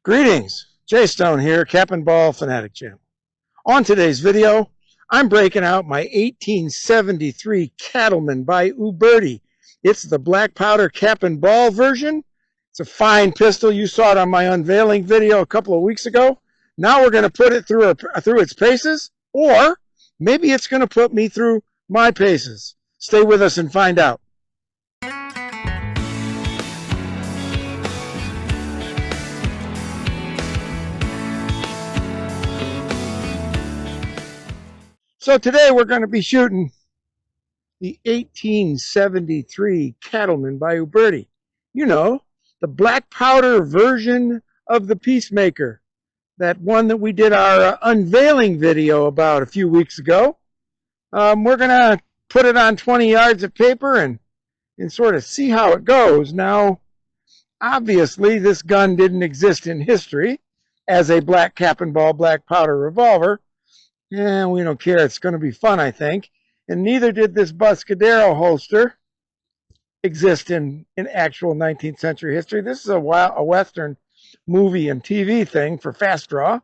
Greetings, Jay Stone here, Cap and Ball Fanatic Channel. On today's video, I'm breaking out my 1873 Cattleman by Uberti. It's the black powder cap and ball version. It's a fine pistol. You saw it on my unveiling video a couple of weeks ago. Now we're going to put it through its paces, or maybe it's going to put me through my paces. Stay with us and find out. So today we're going to be shooting the 1873 Cattleman by Uberti. You know, the black powder version of the Peacemaker. That one that we did our unveiling video about a few weeks ago. We're going to put it on 20 yards of paper and sort of see how it goes. Now, obviously, this gun didn't exist in history as a black cap and ball, black powder revolver. Yeah, we don't care. It's going to be fun, I think. And neither did this Buscadero holster exist in actual 19th century history. This is a Western movie and TV thing for fast draw.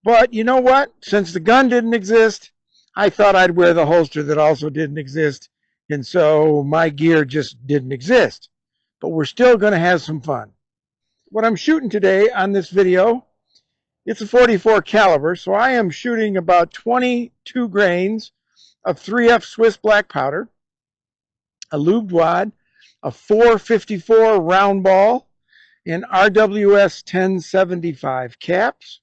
But you know what? Since the gun didn't exist, I thought I'd wear the holster that also didn't exist. And so my gear just didn't exist. But we're still going to have some fun. What I'm shooting today on this video, it's a 44 caliber, so I am shooting about 22 grains of 3F Swiss black powder, a lubed wad, a 454 round ball, and RWS 1075 caps.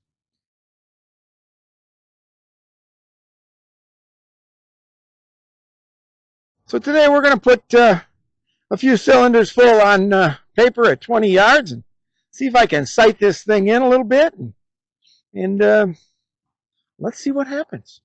So today we're going to put a few cylinders full on paper at 20 yards and see if I can sight this thing in a little bit. And let's see what happens.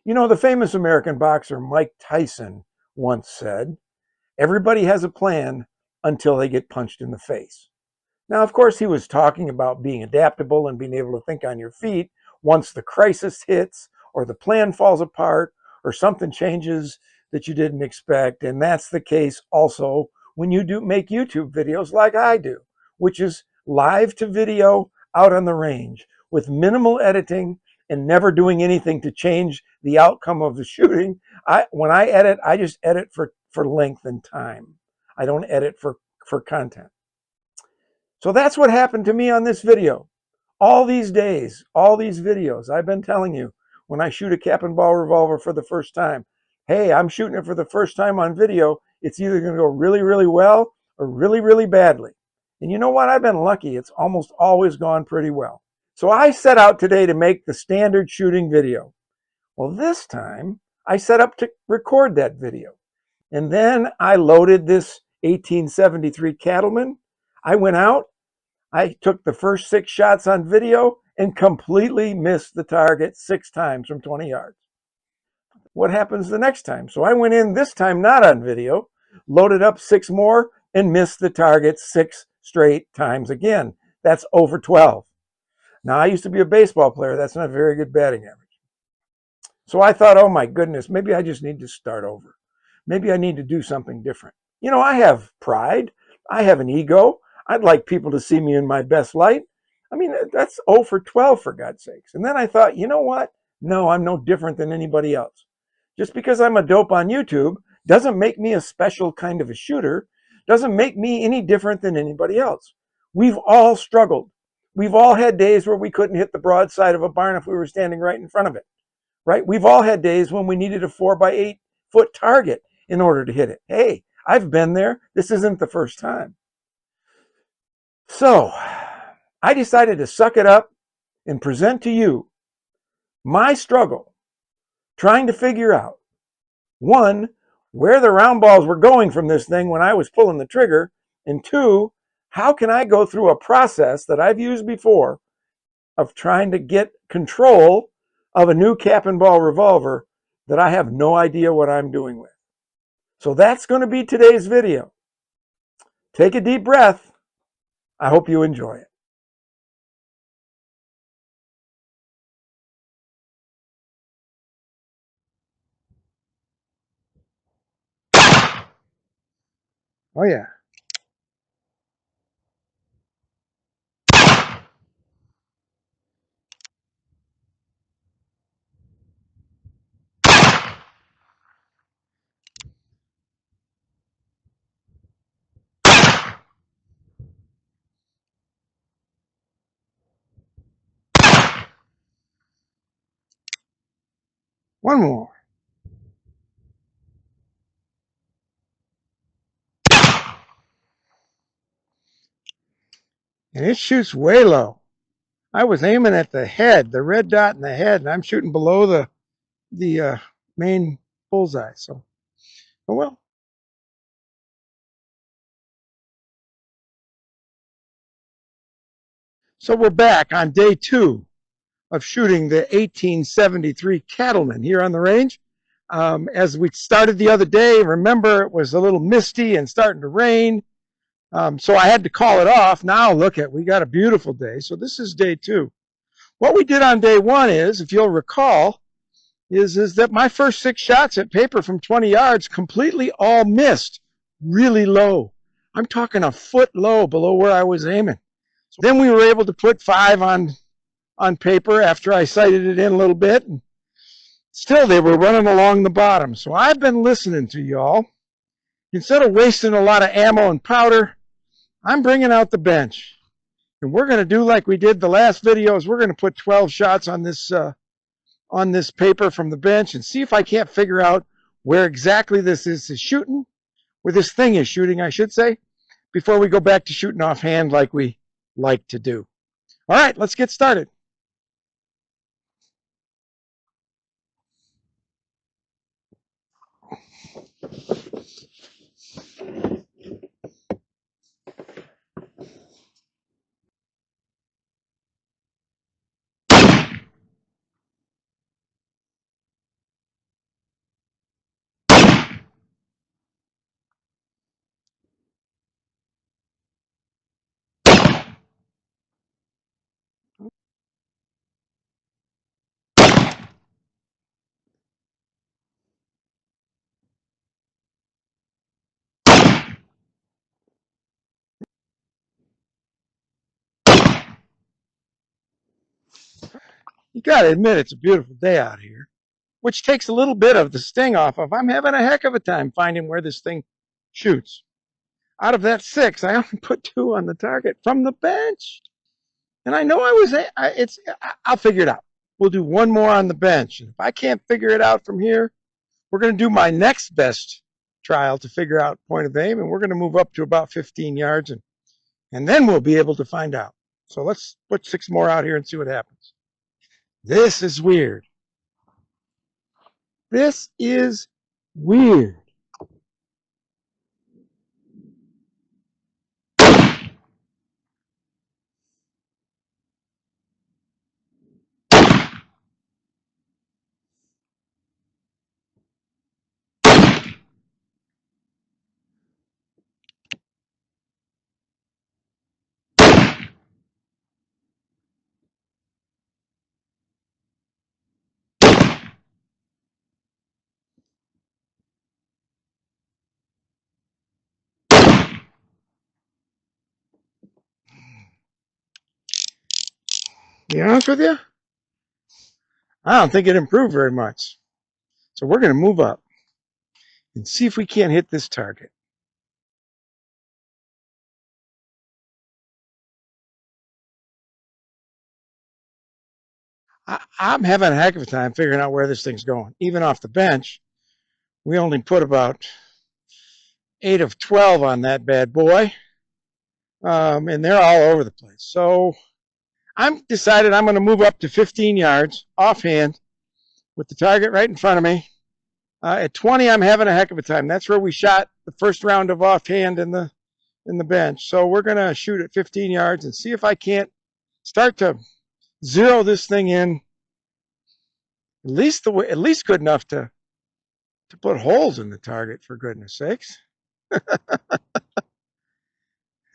You know, the famous American boxer Mike Tyson once said, "Everybody has a plan until they get punched in the face." Now, of course, he was talking about being adaptable and being able to think on your feet once the crisis hits or the plan falls apart or something changes that you didn't expect. And that's the case also when you do make YouTube videos like I do, which is live to video out on the range with minimal editing and never doing anything to change the outcome of the shooting. When I edit, I just edit for length and time. I don't edit for content. So that's what happened to me on this video. All these days, all these videos, I've been telling you, when I shoot a cap and ball revolver for the first time, hey, I'm shooting it for the first time on video. It's either going to go really, really well or really, really badly. And you know what? I've been lucky. It's almost always gone pretty well. So I set out today to make the standard shooting video. Well, this time I set up to record that video. And then I loaded this 1873 Cattleman. I went out, I took the first 6 shots on video and completely missed the target 6 times from 20 yards. What happens the next time? So I went in this time not on video, loaded up 6 more and missed the target 6 straight times again. That's over 12. Now, I used to be a baseball player. That's not a very good batting average. So I thought, oh my goodness, maybe I just need to start over. Maybe I need to do something different. You know, I have pride. I have an ego. I'd like people to see me in my best light. I mean, that's 0 for 12, for God's sakes. And then I thought, you know what? No, I'm no different than anybody else. Just because I'm a dope on YouTube doesn't make me a special kind of a shooter, doesn't make me any different than anybody else. We've all struggled. We've all had days where we couldn't hit the broadside of a barn if we were standing right in front of it, right? We've all had days when we needed a 4x8 foot target in order to hit it. Hey, I've been there. This isn't the first time. So I decided to suck it up and present to you my struggle trying to figure out, one, where the round balls were going from this thing when I was pulling the trigger, and two, how can I go through a process that I've used before of trying to get control of a new cap and ball revolver that I have no idea what I'm doing with. So that's going to be today's video. Take a deep breath. I hope you enjoy it. Oh yeah. One more. And it shoots way low. I was aiming at the head, the red dot in the head, and I'm shooting below the main bullseye. So, oh well. So we're back on day 2 of shooting the 1873 Cattleman here on the range. As we started the other day, remember it was a little misty and starting to rain. So I had to call it off. Now look at, we got a beautiful day. So this is day 2. What we did on day 1 is, if you'll recall, is that my first 6 shots at paper from 20 yards completely all missed, really low. I'm talking a foot low below where I was aiming. So then we were able to put 5 on paper after I sighted it in a little bit. And still, they were running along the bottom. So I've been listening to y'all. Instead of wasting a lot of ammo and powder, I'm bringing out the bench. And we're going to do like we did the last videos. We're going to put 12 shots on this paper from the bench and see if I can't figure out where exactly this is shooting, where this thing is shooting, I should say, before we go back to shooting offhand like we like to do. All right, let's get started. You got to admit it's a beautiful day out here, which takes a little bit of the sting off of. I'm having a heck of a time finding where this thing shoots. Out of that 6, I only put 2 on the target from the bench. And I know I'll figure it out. We'll do 1 more on the bench. And if I can't figure it out from here, we're going to do my next best trial to figure out point of aim. And we're going to move up to about 15 yards. And then we'll be able to find out. So let's put 6 more out here and see what happens. This is weird. This is weird. To be honest with you, I don't think it improved very much. So we're going to move up and see if we can't hit this target. I'm having a heck of a time figuring out where this thing's going. Even off the bench, we only put about 8 of 12 on that bad boy. and they're all over the place. So I'm decided I'm going to move up to 15 yards offhand with the target right in front of me. At 20, I'm having a heck of a time. That's where we shot the first round of offhand in the bench. So we're going to shoot at 15 yards and see if I can't start to zero this thing in at least good enough to put holes in the target, for goodness sakes.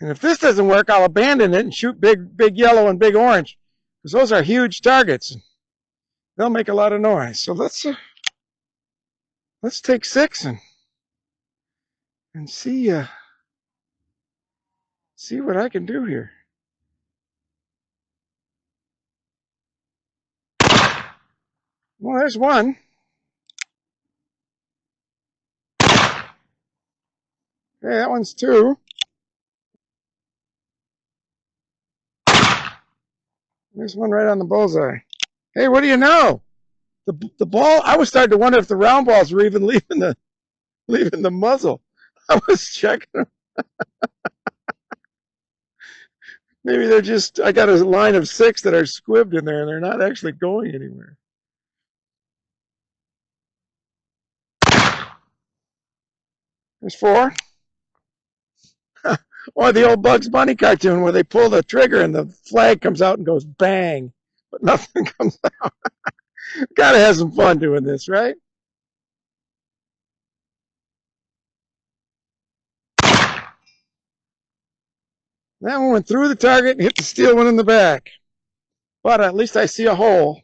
And if this doesn't work, I'll abandon it and shoot big yellow and big orange, because those are huge targets. They'll make a lot of noise. So let's take 6 and see what I can do here. Well, there's one. Hey, that one's 2. There's one right on the bullseye. Hey, what do you know? The ball. I was starting to wonder if the round balls were even leaving the muzzle. I was checking. Maybe they're just. I got a line of 6 that are squibbed in there, and they're not actually going anywhere. There's 4. Or the old Bugs Bunny cartoon where they pull the trigger and the flag comes out and goes bang, but nothing comes out. Gotta have some fun doing this, right? That one went through the target and hit the steel one in the back. But at least I see a hole.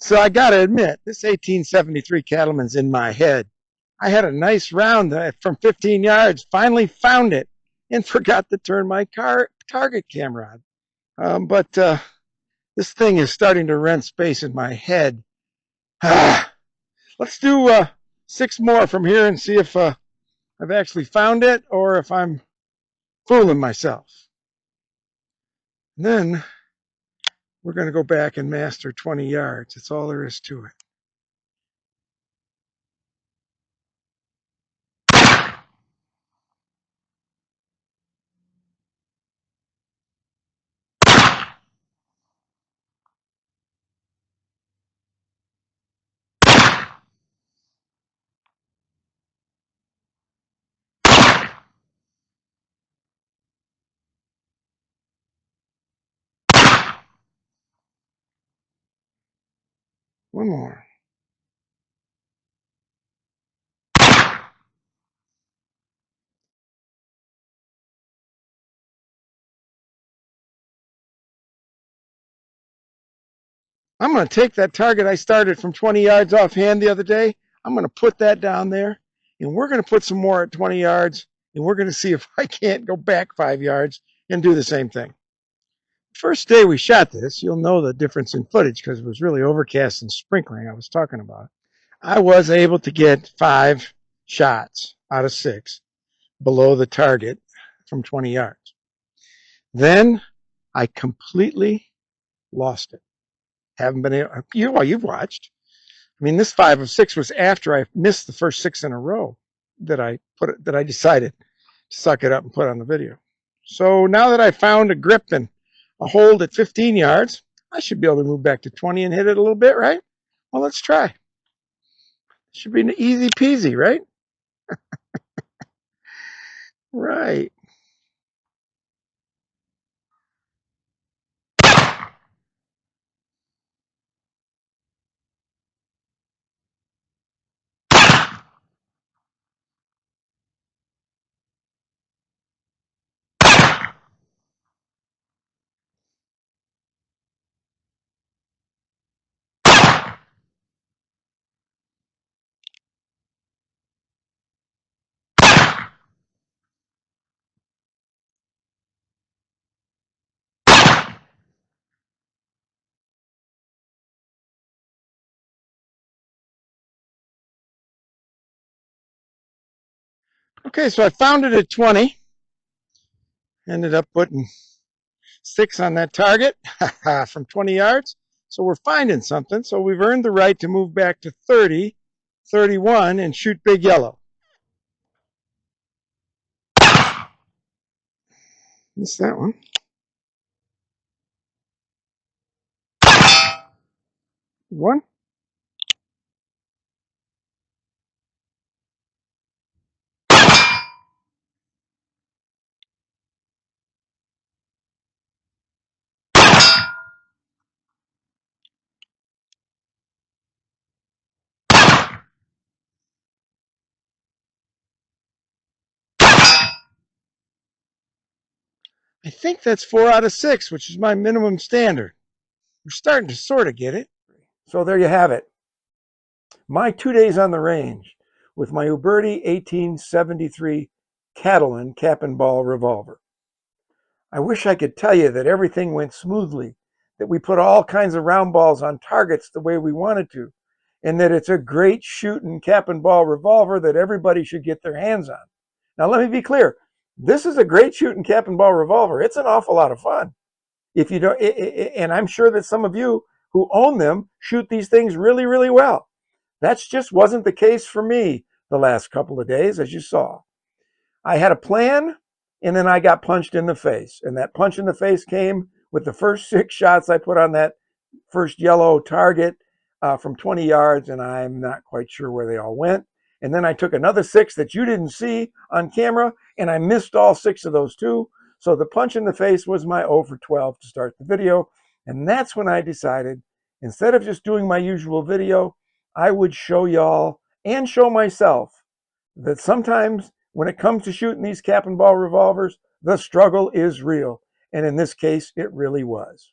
So I gotta admit, this 1873 Cattleman's in my head. I had a nice round from 15 yards, finally found it, and forgot to turn my target camera on. But this thing is starting to rent space in my head. Let's do 6 more from here and see if I've actually found it or if I'm fooling myself. And then we're going to go back and master 20 yards. That's all there is to it. One more. I'm going to take that target I started from 20 yards offhand the other day. I'm going to put that down there, and we're going to put some more at 20 yards, and we're going to see if I can't go back 5 yards and do the same thing. First day we shot this, you'll know the difference in footage because it was really overcast and sprinkling I was talking about. I was able to get 5 shots out of 6 below the target from 20 yards. Then I completely lost it. Haven't been able, you've watched. I mean, this 5 of 6 was after I missed the first 6 in a row that I decided to suck it up and put on the video. So now that I found a grip and a hold at 15 yards, I should be able to move back to 20 and hit it a little bit, right? Well, let's try. Should be an easy peasy, right? Right. Okay, so I found it at 20. Ended up putting 6 on that target from 20 yards. So we're finding something. So we've earned the right to move back to 30, 31, and shoot big yellow. Missed that one. One. I think that's 4 out of 6, which is my minimum standard. We're starting to sort of get it. So there you have it. My 2 days on the range with my Uberti 1873 Cattleman cap and ball revolver. I wish I could tell you that everything went smoothly, that we put all kinds of round balls on targets the way we wanted to, and that it's a great shooting cap and ball revolver that everybody should get their hands on. Now, let me be clear. This is a great shooting cap and ball revolver. It's an awful lot of fun. If you don't, and I'm sure that some of you who own them shoot these things really, really well. That just wasn't the case for me the last couple of days, as you saw. I had a plan, and then I got punched in the face. And that punch in the face came with the first 6 shots I put on that first yellow target from 20 yards, and I'm not quite sure where they all went. And then I took another 6 that you didn't see on camera, and I missed all 6 of those too. So the punch in the face was my 0 for 12 to start the video. And that's when I decided, instead of just doing my usual video, I would show y'all and show myself that sometimes when it comes to shooting these cap and ball revolvers, the struggle is real. And in this case, it really was.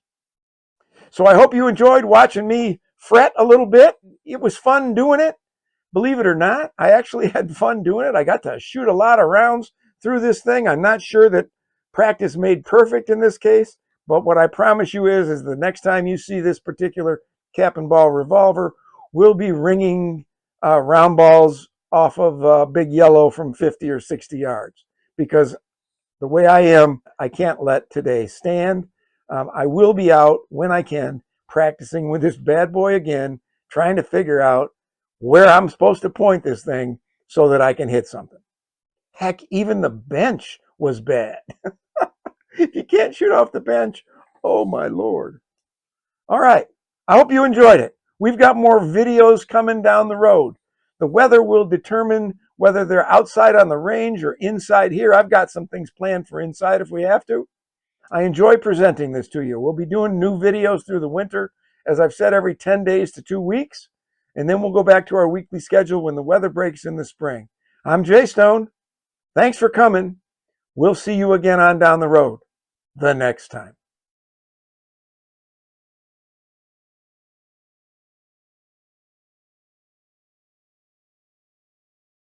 So I hope you enjoyed watching me fret a little bit. It was fun doing it. Believe it or not, I actually had fun doing it. I got to shoot a lot of rounds through this thing. I'm not sure that practice made perfect in this case, but what I promise you is the next time you see this particular cap and ball revolver, we'll be ringing round balls off of big yellow from 50 or 60 yards, because the way I am, I can't let today stand. I will be out when I can practicing with this bad boy again, trying to figure out where I'm supposed to point this thing so that I can hit something. Heck, even the bench was bad. If you can't shoot off the bench, oh my Lord. All right. I hope you enjoyed it. We've got more videos coming down the road. The weather will determine whether they're outside on the range or inside here. I've got some things planned for inside if we have to. I enjoy presenting this to you. We'll be doing new videos through the winter, as I've said, every 10 days to 2 weeks. And then we'll go back to our weekly schedule when the weather breaks in the spring. I'm Jay Stone. Thanks for coming. We'll see you again on down the road the next time.